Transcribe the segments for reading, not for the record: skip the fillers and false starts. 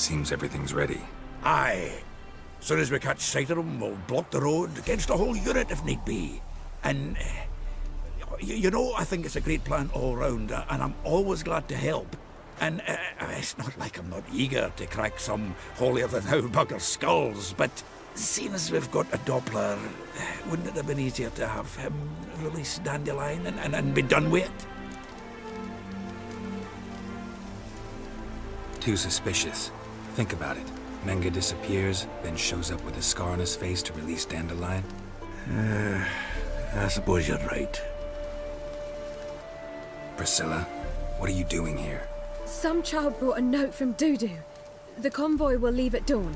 Seems everything's ready. Aye. Soon as we catch sight of them, we'll block the road against the whole unit if need be. And, you know, I think it's a great plan all round, and I'm always glad to help. And it's not like I'm not eager to crack some holier-than-thou bugger skulls, but seeing as we've got a Doppler, wouldn't it have been easier to have him release Dandelion and be done with it? Too suspicious. Think about it. Menga disappears, then shows up with a scar on his face to release Dandelion. I suppose you're right. Priscilla, what are you doing here? Some child brought a note from Dudu. The convoy will leave at dawn.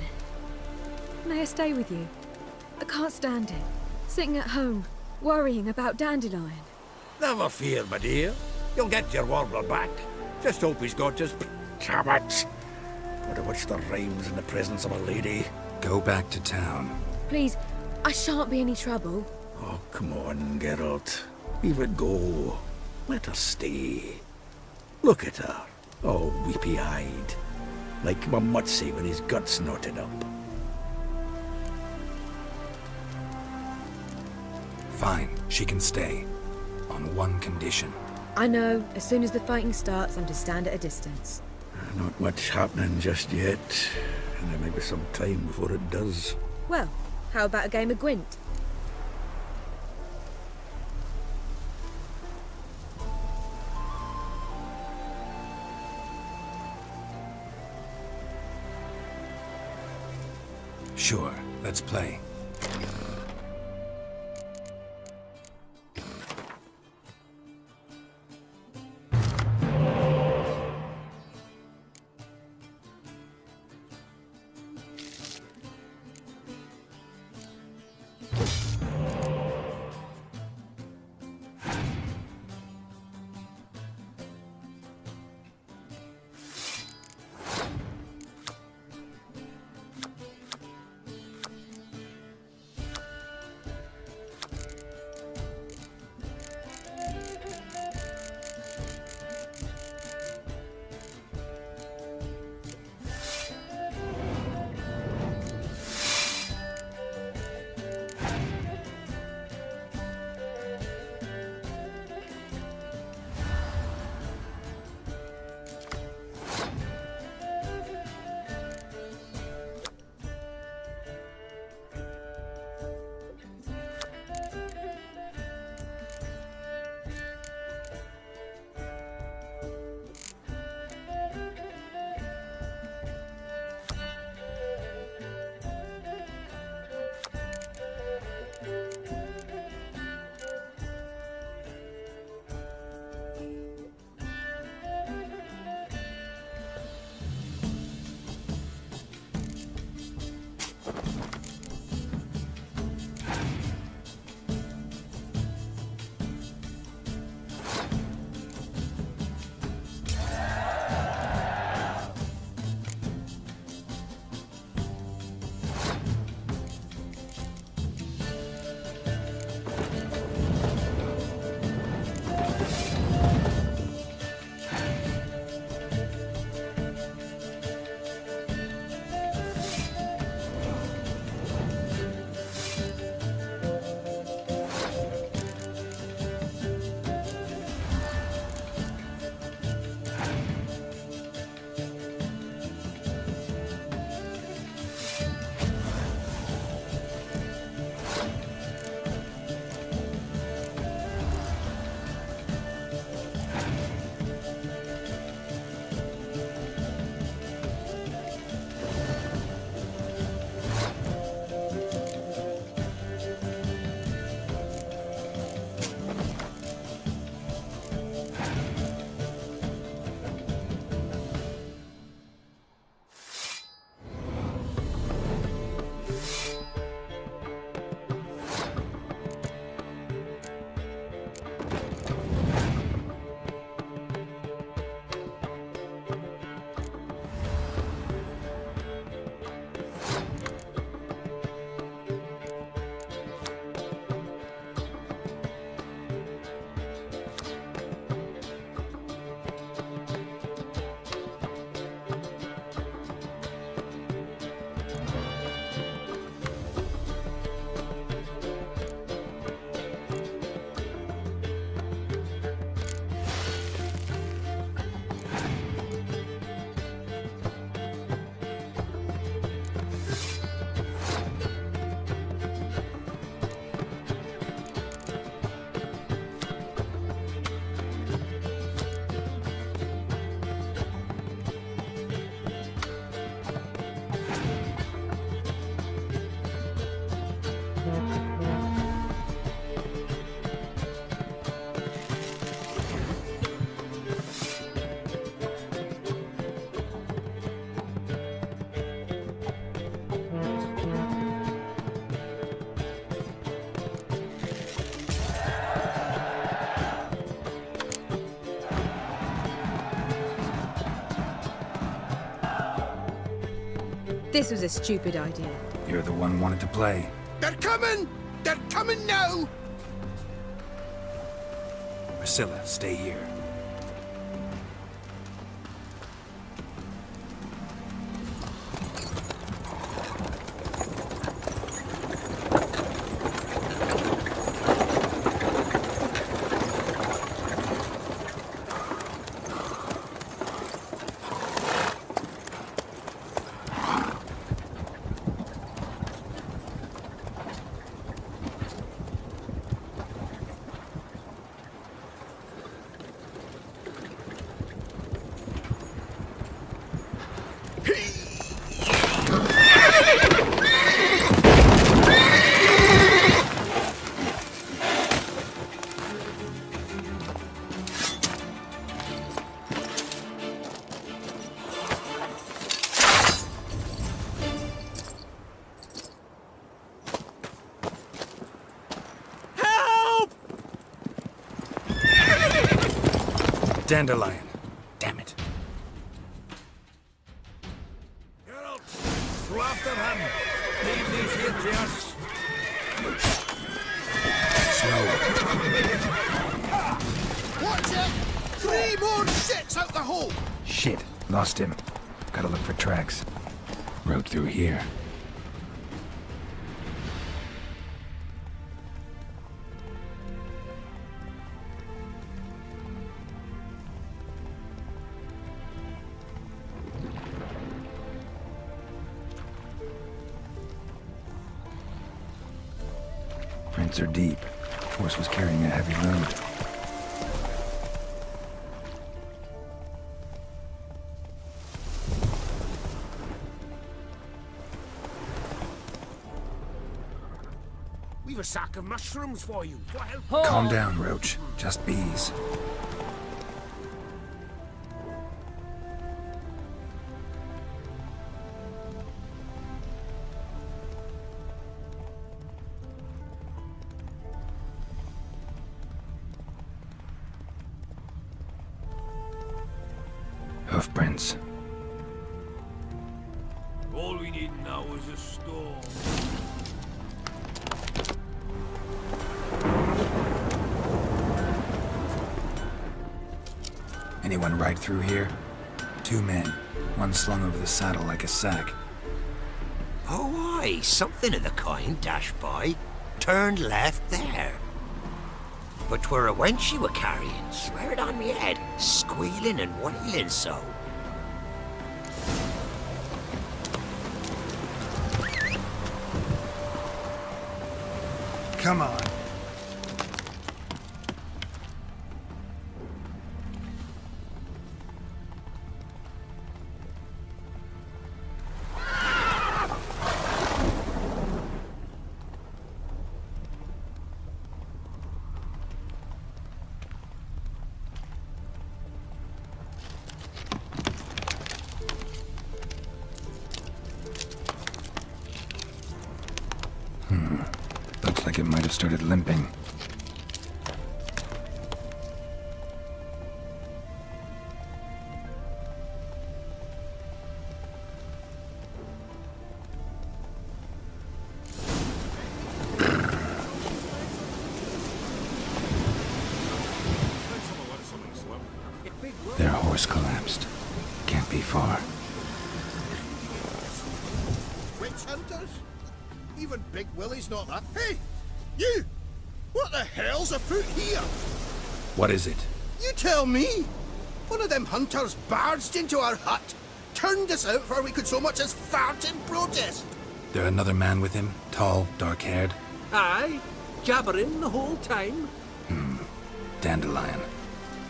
May I stay with you? I can't stand it. Sitting at home, worrying about Dandelion. Never fear, my dear. You'll get your warbler back. Just hope he's got his habits. But what's the rhymes in the presence of a lady? Go back to town. Please, I shan't be any trouble. Oh, come on, Geralt. Leave it go. Let her stay. Look at her. Oh, weepy-eyed. Like my Mutsy with his guts knotted up. Fine, she can stay. On one condition. I know, as soon as the fighting starts, I'm to stand at a distance. Not much happening just yet. And there may be some time before it does. Well, how about a game of Gwent? Sure, let's play. This was a stupid idea. You're the one wanted to play. They're coming! They're coming now! Priscilla, stay here. Dandelion. Damn it. Geralt, go after him. Leave these here to us. Slow. Watch it! 3 more shits out the hole! Shit. Lost him. Gotta look for tracks. Road through here. Prints are deep. Horse was carrying a heavy load. We've a sack of mushrooms for you. What help? Calm down, Roach. Just bees. Hoofprints. All we need now is a storm. Anyone ride through here? 2 men. One slung over the saddle like a sack. Oh, aye, something of the kind dashed by. Turned left there. But 'twere a wench you were carrying, swear it on me head, squealing and wailing so. Come on. Looks like it might have started limping. Their horse collapsed. Can't be far. Witch hunters? Even Big Willie's not that. Hey! You! What the hell's afoot here? What is it? You tell me! One of them hunters barged into our hut, turned us out before we could so much as fart in protest. There another man with him? Tall, dark-haired? Aye, jabbering the whole time. Dandelion.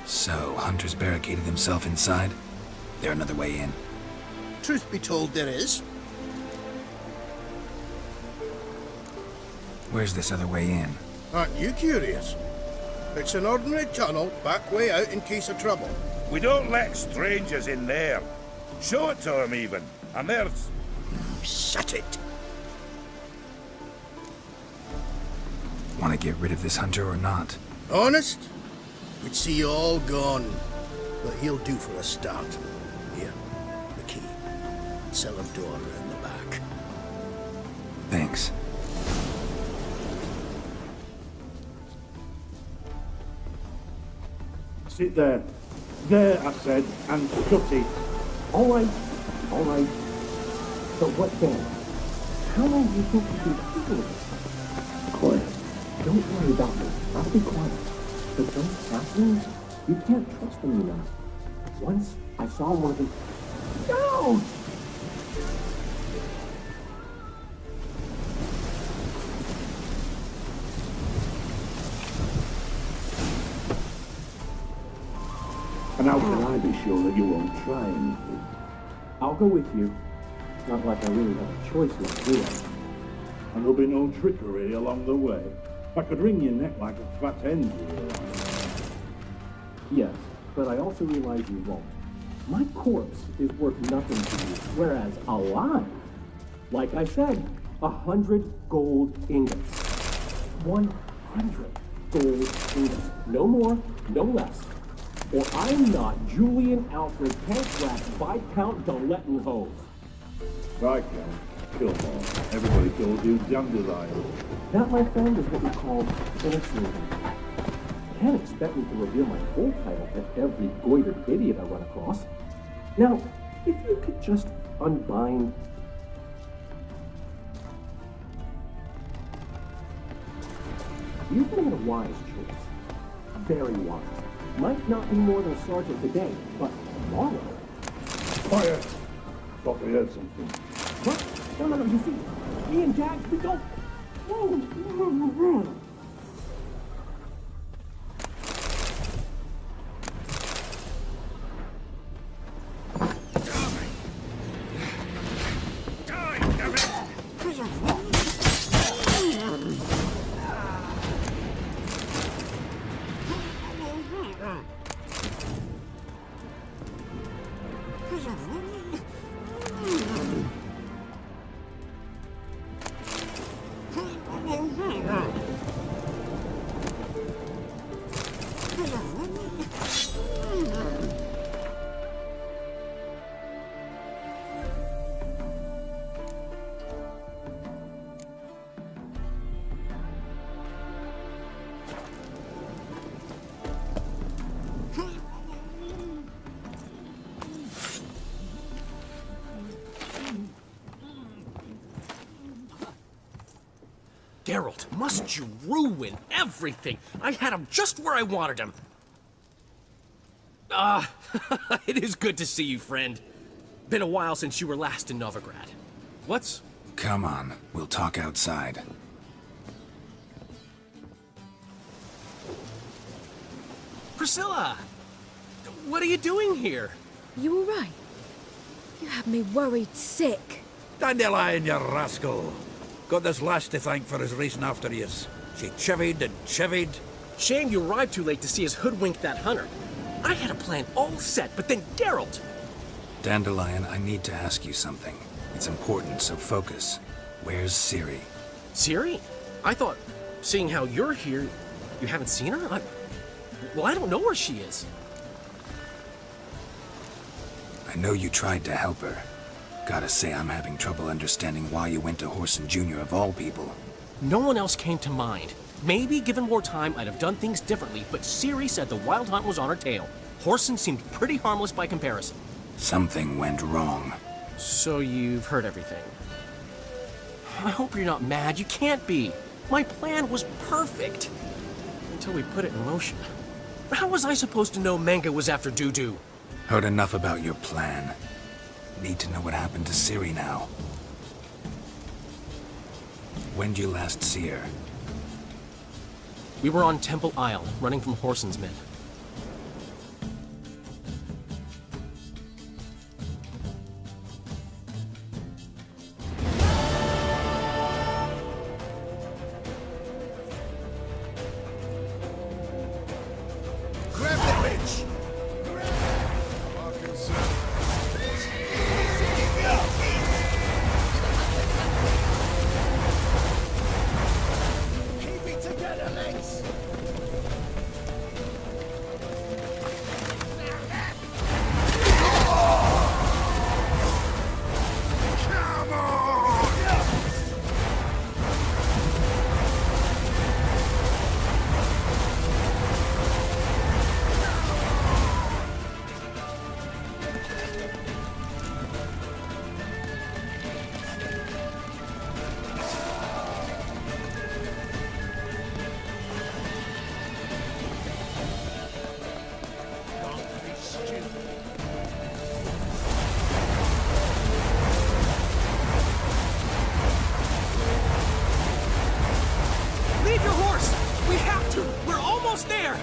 So, Hunter's barricaded himself inside? There another way in? Truth be told, there is. Where's this other way in? Aren't you curious? It's an ordinary tunnel back way out in case of trouble. We don't let strangers in there. Show it to them, even. And there's... Shut it! Want to get rid of this hunter or not? Honest? We'd see you all gone. But he'll do for a start. Here, the key. Cellar door around the back. Thanks. Sit there. There, I said, and shut it. All right. But what then? How long do you think you can handle this? Quiet. Don't worry about me. I'll be quiet. But those halflings, you can't trust them, you know. Once I saw one of them... No! And how can I be sure that you won't try anything? I'll go with you. Not like I really have a choice now, do I? And there'll be no trickery along the way. I could wring your neck like a fat hen to realize. Yes, but I also realize you won't. My corpse is worth nothing to you, whereas alive, like I said, 100 gold ingots. 100 gold ingots. No more, no less. Or I'm not Julian Alfred Pantrat Viscount Dolettenhove. Right, Count. Kill more. Everybody kills you, Dandelion. That, my friend, is what we call innocent. Can't expect me to reveal my full title to every goitered idiot I run across. Now, if you could just unbind... You've made a wise choice. Very wise. Might not be more than a sergeant today, but tomorrow... Quiet! Thought we heard something. What? No, you see, me and Jack, we don't... Geralt, must you ruin everything? I had him just where I wanted him. It is good to see you, friend. Been a while since you were last in Novigrad. What's... Come on, we'll talk outside. Priscilla! What are you doing here? You all right? You had me worried sick. Dandelion, you rascal. Got this lass to thank for his racing after yous. She chivied and chivied. Shame you arrived too late to see us hoodwink that hunter. I had a plan all set, but then Geralt... Dandelion, I need to ask you something. It's important, so focus. Where's Ciri? Ciri? I thought, seeing how you're here, you haven't seen her? I don't know where she is. I know you tried to help her. Gotta say, I'm having trouble understanding why you went to Horson Jr. of all people. No one else came to mind. Maybe, given more time, I'd have done things differently, but Ciri said the Wild Hunt was on her tail. Horson seemed pretty harmless by comparison. Something went wrong. So you've heard everything. I hope you're not mad. You can't be. My plan was perfect. Until we put it in motion. How was I supposed to know Manga was after Dudu? Heard enough about your plan. Need to know what happened to Ciri now. When'd you last see her? We were on Temple Isle, running from Horson's men. Dude, we're almost there!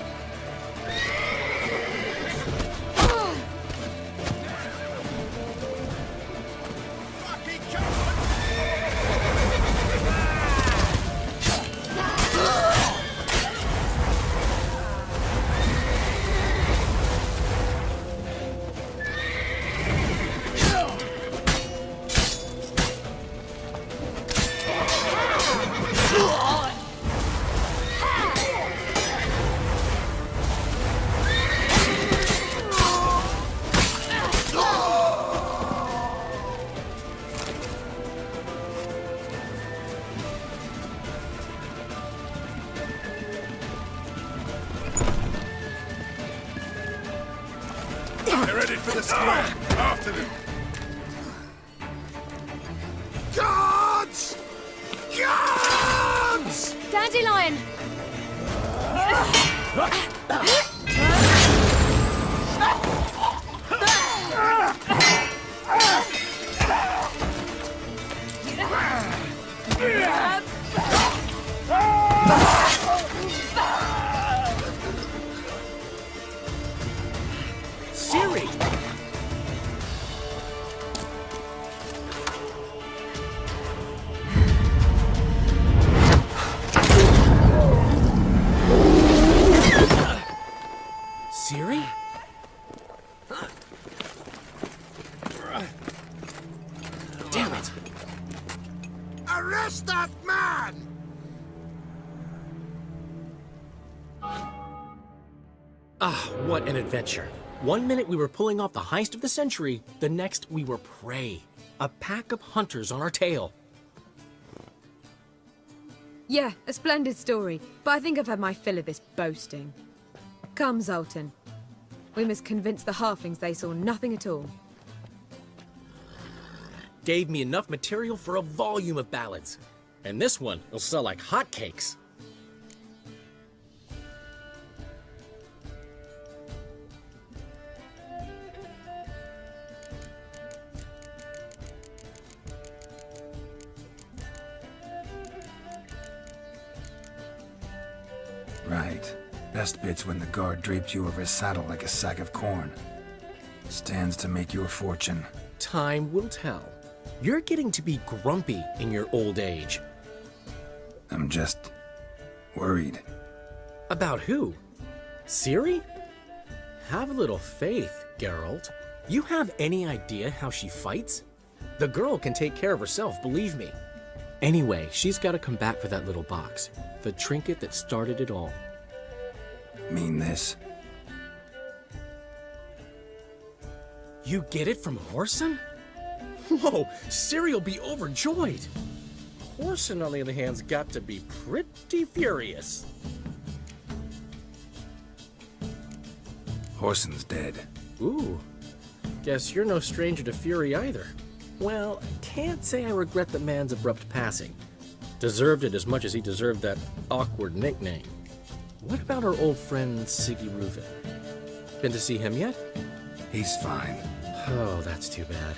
They're headed for the square. After them. Guards! Guards! Dandelion! Ciri! Ciri? Damn it! Arrest that man! Ah, what an adventure. One minute we were pulling off the heist of the century, the next we were prey. A pack of hunters on our tail. Yeah, a splendid story, but I think I've had my fill of this boasting. Come, Zoltan. We must convince the halflings they saw nothing at all. Gave me enough material for a volume of ballads. And this one will sell like hotcakes. Right. Best bit's when the guard draped you over his saddle like a sack of corn. Stands to make you a fortune. Time will tell. You're getting to be grumpy in your old age. I'm just worried. About who? Ciri? Have a little faith, Geralt. You have any idea how she fights? The girl can take care of herself, believe me. Anyway, she's got to come back for that little box. The trinket that started it all. Mean this? You get it from Whoreson? Whoa, Ciri will be overjoyed. Whoreson, on the other hand's got to be pretty furious. Whoreson's dead. Ooh, guess you're no stranger to fury either. Well, I can't say I regret the man's abrupt passing. Deserved it as much as he deserved that awkward nickname. What about our old friend Siggy Reuven? Been to see him yet? He's fine. Oh, that's too bad.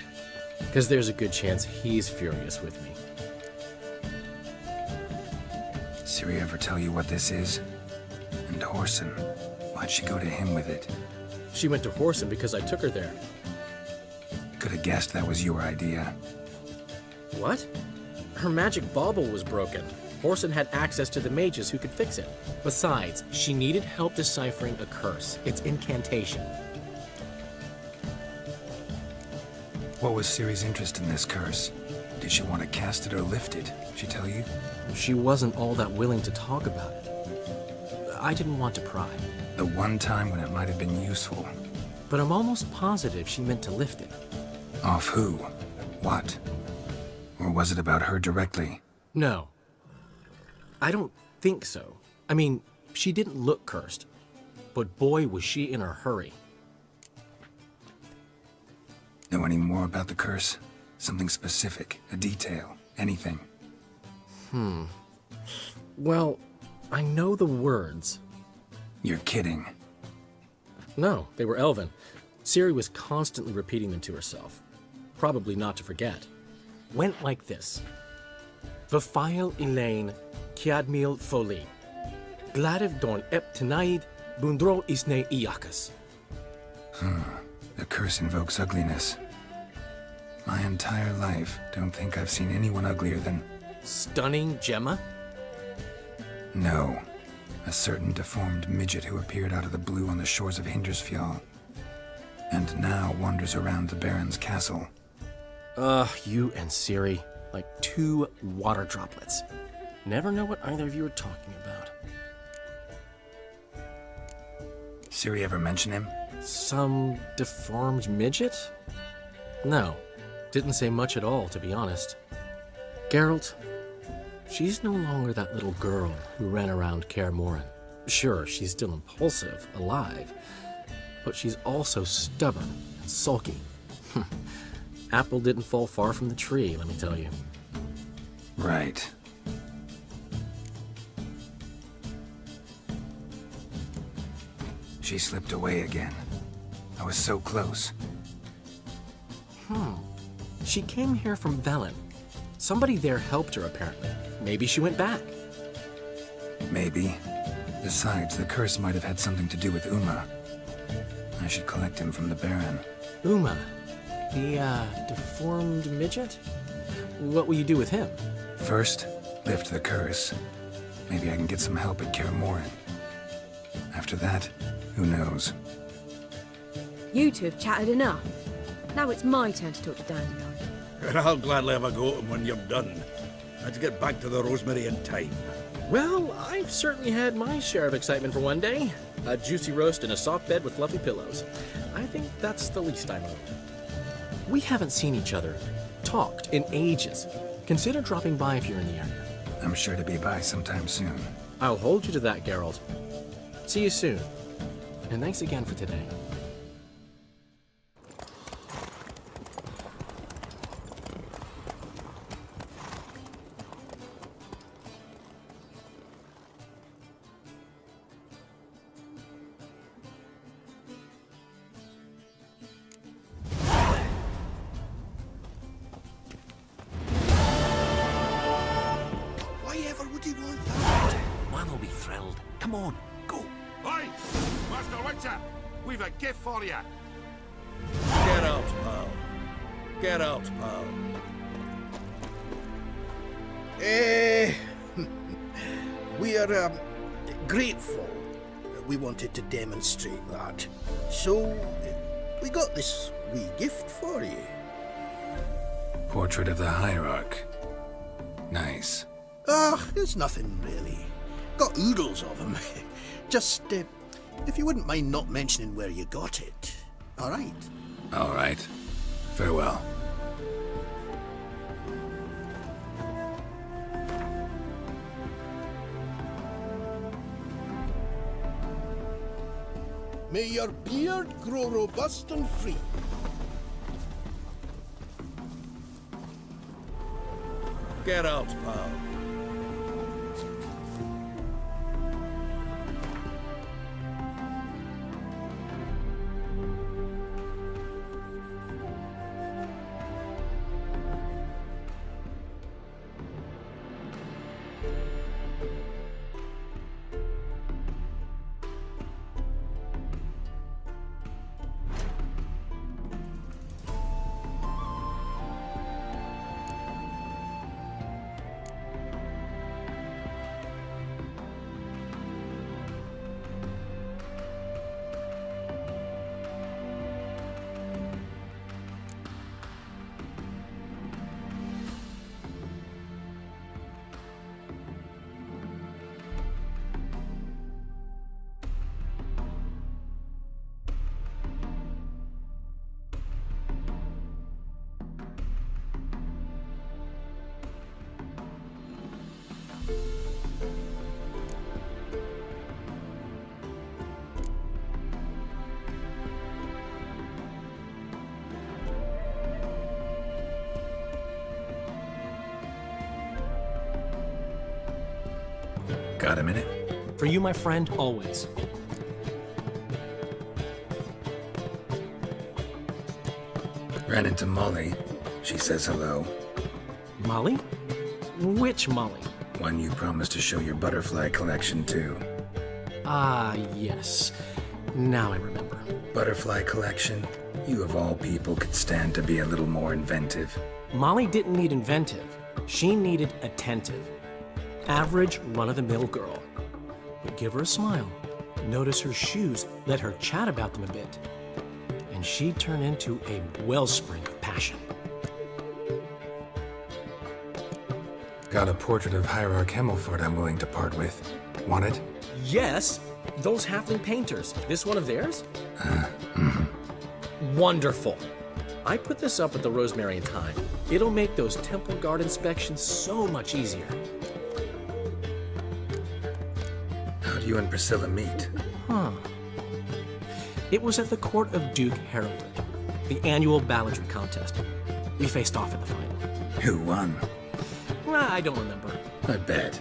Because there's a good chance he's furious with me. Ciri ever tell you what this is? And Whoreson, why'd she go to him with it? She went to Whoreson because I took her there. Could have guessed that was your idea. What? Her magic bauble was broken. Whoreson had access to the mages who could fix it. Besides, she needed help deciphering a curse. Its incantation. What was Ciri's interest in this curse? Did she want to cast it or lift it? She tell you? She wasn't all that willing to talk about it. I didn't want to pry. The one time when it might have been useful. But I'm almost positive she meant to lift it. Off who? What? Or was it about her directly? No. I don't think so. I mean, she didn't look cursed. But boy, was she in a hurry. Know any more about the curse? Something specific, a detail, anything? Well, I know the words. You're kidding. No, they were Elven. Ciri was constantly repeating them to herself. Probably not to forget. Went like this. Vafile Elaine Kiadmil Folie. Gladiv don ep tenaid, bundro isne iakas. The curse invokes ugliness. My entire life, don't think I've seen anyone uglier than... Stunning Gemma? No. A certain deformed midget who appeared out of the blue on the shores of Hindersfjall. And now wanders around the Baron's castle. You and Ciri, like two water droplets. Never know what either of you are talking about. Ciri ever mention him? Some deformed midget? No, didn't say much at all, to be honest. Geralt, she's no longer that little girl who ran around Kaer Morhen. Sure, she's still impulsive, alive, but she's also stubborn and sulky. Apple didn't fall far from the tree, let me tell you. Right. She slipped away again. I was so close. She came here from Velen. Somebody there helped her, apparently. Maybe she went back. Maybe. Besides, the curse might have had something to do with Uma. I should collect him from the Baron. Uma, the, deformed midget? What will you do with him? First, lift the curse. Maybe I can get some help at Kaer Morhen. After that, who knows? You two have chatted enough. Now it's my turn to talk to Dandelion. And I'll gladly have a go at him when you're done. Let's get back to the Rosemary and Thyme. Well, I've certainly had my share of excitement for one day. A juicy roast in a soft bed with fluffy pillows. I think that's the least I'm owed. We haven't seen each other, talked in ages. Consider dropping by if you're in the area. I'm sure to be by sometime soon. I'll hold you to that, Geralt. See you soon. And thanks again for today. Why ever would he want that? Man will be thrilled. Come on, go. Oi! Master Witcher! We've a gift for you! Get out, pal. Get out, pal. We are grateful. We wanted to demonstrate that. So, we got this wee gift for you. Portrait of the Hierarch. Nice. It's nothing really. Got oodles of them. Just, if you wouldn't mind not mentioning where you got it. All right. All right. Farewell. May your beard grow robust and free. Get out, pal. Got a minute? For you, my friend, always. Ran into Molly. She says hello. Molly? Which Molly? One you promised to show your butterfly collection to. Ah, yes. Now I remember. Butterfly collection? You of all people could stand to be a little more inventive. Molly didn't need inventive. She needed attentive. Average, run-of-the-mill girl. But give her a smile. Notice her shoes. Let her chat about them a bit. And she'd turn into a wellspring of passion. Got a portrait of Hierarch Himmelford I'm willing to part with. Want it? Yes, those halfling painters. This one of theirs? Wonderful. I put this up at the Rosemary and Thyme. It'll make those temple guard inspections so much easier. How'd you and Priscilla meet? It was at the court of Duke Heraldry, the annual balladry contest. We faced off in the final. Who won? I don't remember. I bet.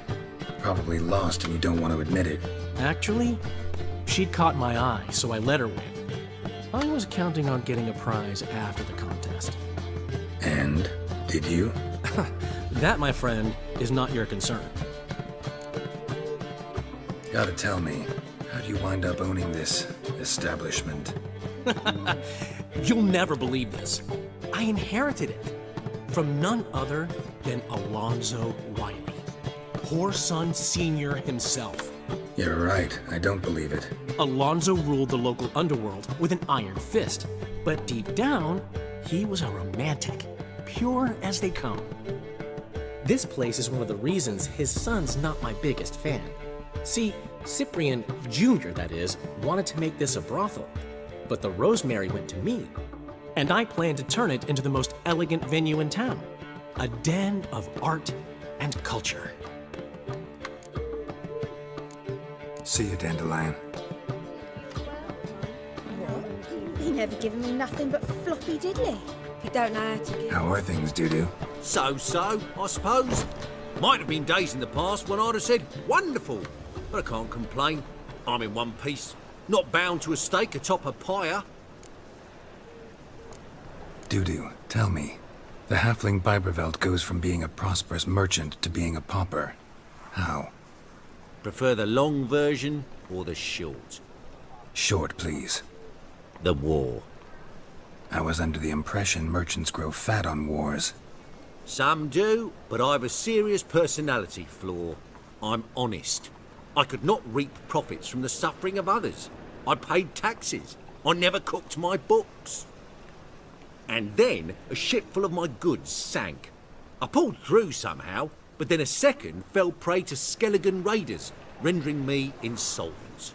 Probably lost and you don't want to admit it. Actually, she'd caught my eye, so I let her win. I was counting on getting a prize after the contest. And? Did you? That, my friend, is not your concern. Gotta tell me, how'd you wind up owning this establishment? You'll never believe this. I inherited it from none other than Alonzo Wiley, Whoreson Sr. himself. You're right, I don't believe it. Alonzo ruled the local underworld with an iron fist, but deep down, he was a romantic, pure as they come. This place is one of the reasons his son's not my biggest fan. See, Cyprian Jr., that is, wanted to make this a brothel, but the Rosemary went to me, and I planned to turn it into the most elegant venue in town, a den of art and culture. See you, Dandelion. What? He never given me nothing but floppy diddly. You don't know how to give. How are things, Doo-Doo? So-so, I suppose. Might have been days in the past when I'd have said, wonderful. But I can't complain. I'm in one piece. Not bound to a stake atop a pyre. Doo-Doo, tell me. The halfling Biberveld goes from being a prosperous merchant to being a pauper. How? Prefer the long version or the short? Short, please. The war. I was under the impression merchants grow fat on wars. Some do, but I've a serious personality flaw. I'm honest. I could not reap profits from the suffering of others. I paid taxes. I never cooked my books. And then a ship full of my goods sank. I pulled through somehow, but then a second fell prey to Skelligan raiders, rendering me insolvent.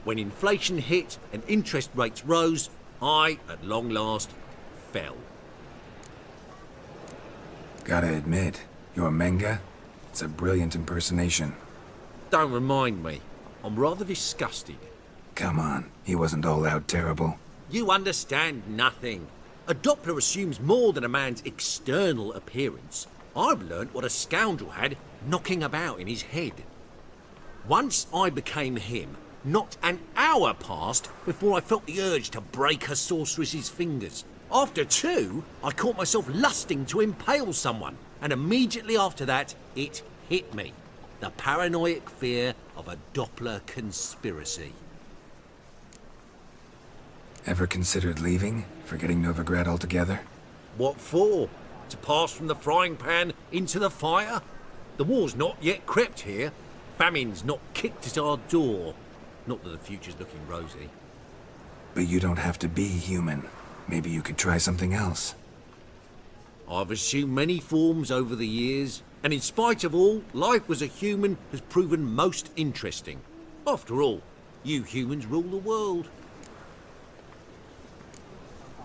When inflation hit and interest rates rose, I, at long last, fell. Gotta admit, your Menga? It's a brilliant impersonation. Don't remind me. I'm rather disgusted. Come on, he wasn't all out terrible. You understand nothing. A Doppler assumes more than a man's external appearance. I've learnt what a scoundrel had knocking about in his head. Once I became him, not an hour passed before I felt the urge to break a sorceress's fingers. After two, I caught myself lusting to impale someone, and immediately after that, it hit me. The paranoid fear of a Doppler conspiracy. Ever considered leaving? Forgetting Novigrad altogether? What for? To pass from the frying pan into the fire? The war's not yet crept here. Famine's not kicked at our door. Not that the future's looking rosy. But you don't have to be human. Maybe you could try something else. I've assumed many forms over the years, and in spite of all, life as a human has proven most interesting. After all, you humans rule the world.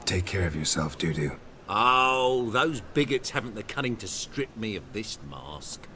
Take care of yourself, Doo-Doo. Oh, those bigots haven't the cunning to strip me of this mask.